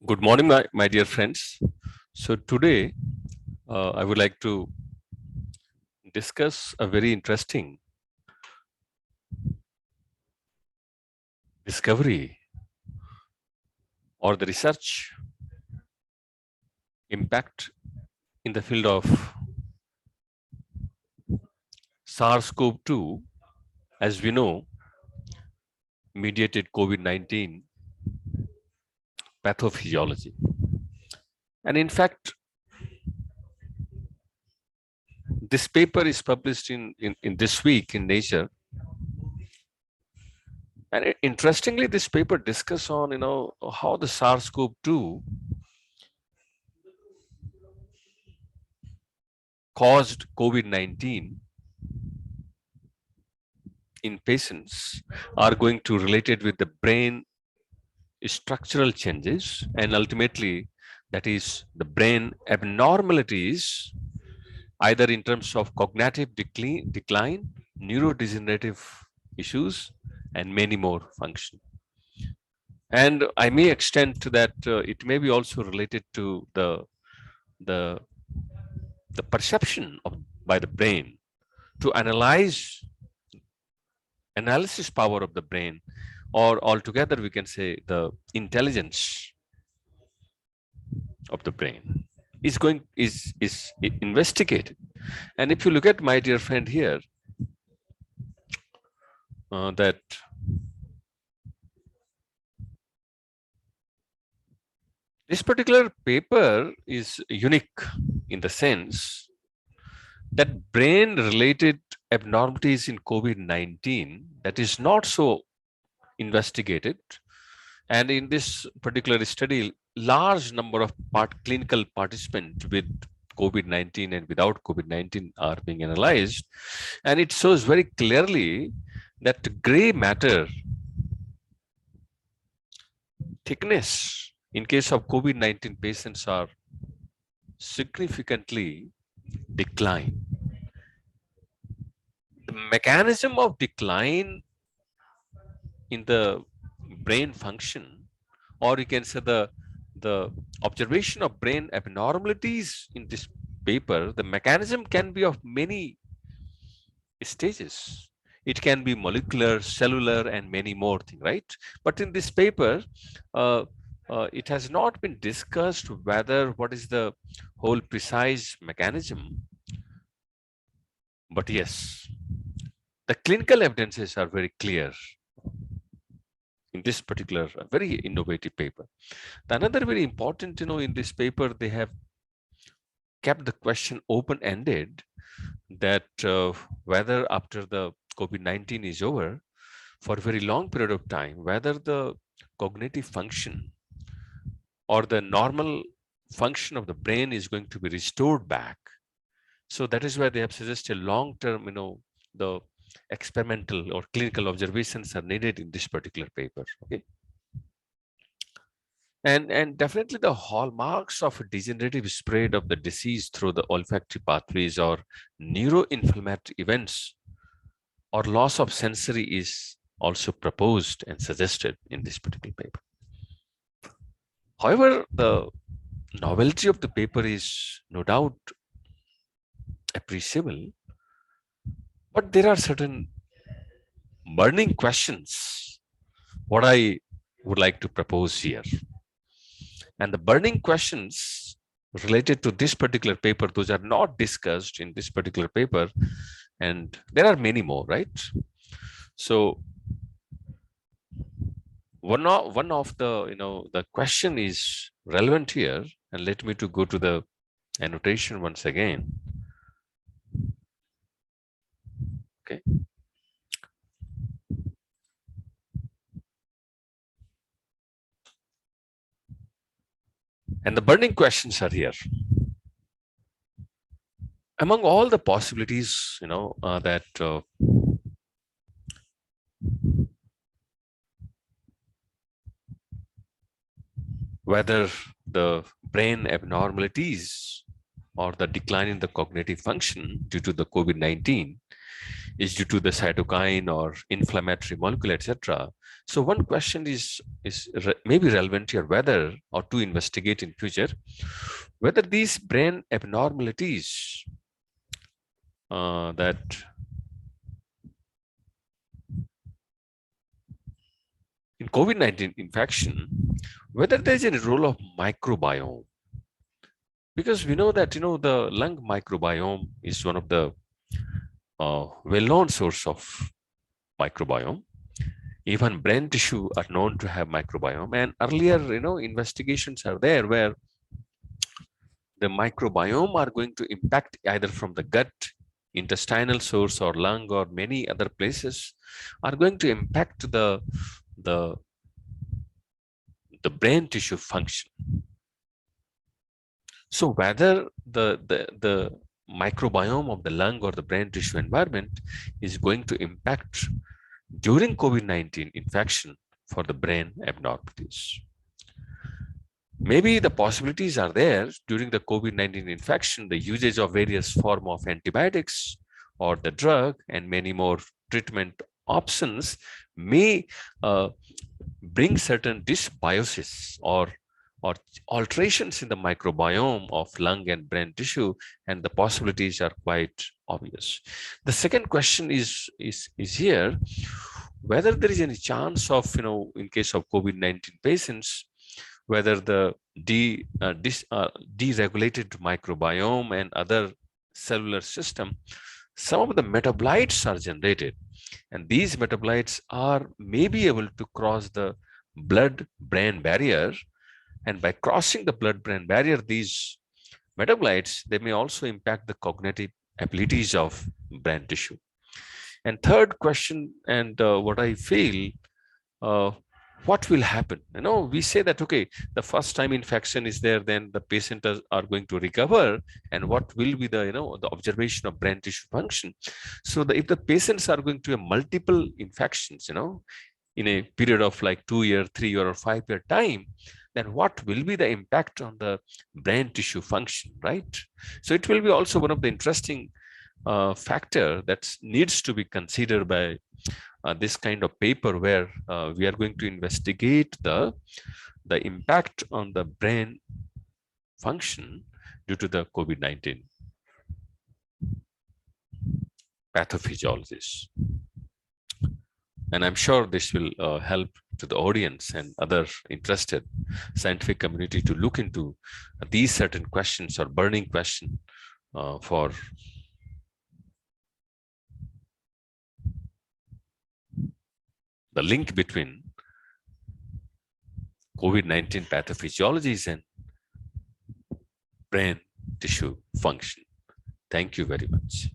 Good morning, my dear friends. So today I would like to discuss a very interesting discovery or the research impact in the field of SARS-CoV-2, as we know, mediated COVID-19 pathophysiology. And in fact, this paper is published in this week in Nature. And interestingly, this paper discusses on, how the SARS-CoV-2 caused COVID-19 in patients are going to relate it with the brain structural changes, and ultimately that is the brain abnormalities, either in terms of cognitive decline, neurodegenerative issues, and many more function. And I may extend to that it may be also related to the perception of by the brain to analysis power of the brain, or altogether we can say the intelligence of the brain is investigated. And if you look at, my dear friend, here that this particular paper is unique in the sense that brain related abnormalities in COVID-19 that is not so investigated. And in this particular study, large number of clinical participants with COVID-19 and without COVID-19 are being analyzed. And it shows very clearly that gray matter thickness in case of COVID-19 patients are significantly decline. The mechanism of decline in the brain function, or you can say the observation of brain abnormalities in this paper, the mechanism can be of many stages. It can be molecular, cellular, and many more things, right? But in this paper, it has not been discussed whether what is the whole precise mechanism. But yes, the clinical evidences are very clear in this particular very innovative paper. Another very important, in this paper, they have kept the question open-ended that whether after the COVID-19 is over, for a very long period of time, whether the cognitive function or the normal function of the brain is going to be restored back. So that is why they have suggested long-term, the experimental or clinical observations are needed in this particular paper. Okay. And definitely the hallmarks of a degenerative spread of the disease through the olfactory pathways or neuroinflammatory events or loss of sensory is also proposed and suggested in this particular paper. However, the novelty of the paper is no doubt appreciable, but there are certain burning questions what I would like to propose here. And the burning questions related to this particular paper, those are not discussed in this particular paper, and there are many more, right? So one of the the question is relevant here, and let me to go to the annotation once again. Okay. And the burning questions are here. Among all the possibilities, that whether the brain abnormalities or the decline in the cognitive function due to the COVID-19 is due to the cytokine or inflammatory molecule, etc. So one question is maybe relevant here, whether or to investigate in future whether these brain abnormalities that in COVID-19 infection, whether there's any role of microbiome, because we know that the lung microbiome is one of the well-known source of microbiome. Even brain tissue are known to have microbiome, and earlier investigations are there where the microbiome are going to impact either from the gut, intestinal source, or lung, or many other places, are going to impact the the brain tissue function. So whether the microbiome of the lung or the brain tissue environment is going to impact during COVID-19 infection for the brain abnormalities. Maybe the possibilities are there during the COVID-19 infection, the usage of various form of antibiotics or the drug and many more treatment options may bring certain dysbiosis or alterations in the microbiome of lung and brain tissue, and the possibilities are quite obvious. The second question is here, whether there is any chance of, in case of COVID-19 patients, whether the deregulated microbiome and other cellular system, some of the metabolites are generated, and these metabolites are maybe able to cross the blood-brain barrier, and by crossing the blood-brain barrier, these metabolites, they may also impact the cognitive abilities of brain tissue. And third question, and what I feel, what will happen? We say that, okay, the first time infection is there, then the patient are going to recover, and what will be the, the observation of brain tissue function? So if the patients are going to have multiple infections, in a period of like 2 year, 3 year, or 5 year time, then what will be the impact on the brain tissue function, right? So it will be also one of the interesting factor that needs to be considered by this kind of paper, where we are going to investigate the impact on the brain function due to the COVID-19 pathophysiologies. And I'm sure this will help to the audience and other interested scientific community to look into these certain questions or burning question for the link between COVID-19 pathophysiologies and brain tissue function. Thank you very much.